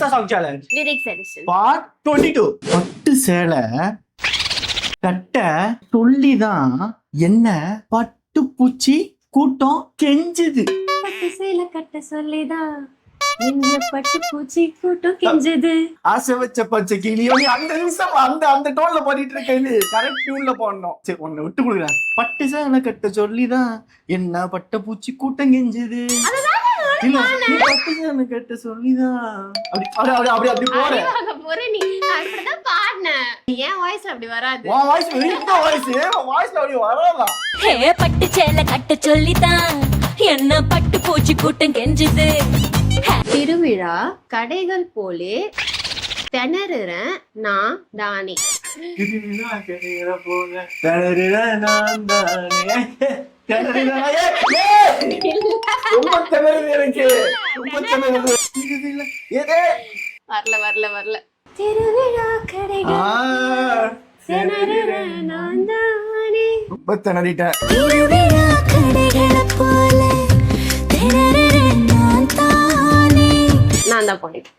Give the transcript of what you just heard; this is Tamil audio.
Insta song challenge. Lyrics edition. Part 22. பட்டு சேலை கட்ட சொல்லிதான் என்ன பட்டு பூச்சி கூட்டம் கெஞ்சுது. பட்டு சேலை கட்ட சொல்லிதான் என்ன பட்டு பூச்சி கூட்டம் கெஞ்சது. ஆசை வச்ச பச்சை கிளியோ நீ அந்த நிமிஷம் அந்த டோன்ல பாடிட்டு இருக்க. கரெக்ட் டியூன்ல பாடணும். சரி ஒன்னு விட்டு கொடுக்குறேன். பட்டு சேலை கட்ட சொல்லிதான் என்ன பட்டு பூச்சி கூட்டம் கெஞ்சுது. இல்ல நீ பட்டு சேலை கட்ட சொல்லிதான் அப்படி போற நீ அப்படிதான் பாடினேன். ஏன் வாய்ஸ்ல அப்படி வராது. உன் வாய்ஸ் வெறுத்த வாய்ஸ்ல அப்படி வராதான். ஹே பட்டு சேலை கட்ட சொல்லிதான் என்ன பட்டு பூச்சி கூட்டம் கெஞ்சுது. திருவிழா கடைகள் போலே திணறுறேன் நான் தானே. திருவிழா கடைகளை போல திணறுறேன் நான் தானே. ரொம்ப திணறுது எனக்கு. ரொம்ப திணறுது. வரல திருவிழா கடைகள் திணறுறேன் நான் தானே. ரொம்ப திணறிட்டேன். திருவிழா கடைகளை போல திணறுறேன் நான் தானே. நான் தான் பாடிட்டேன்.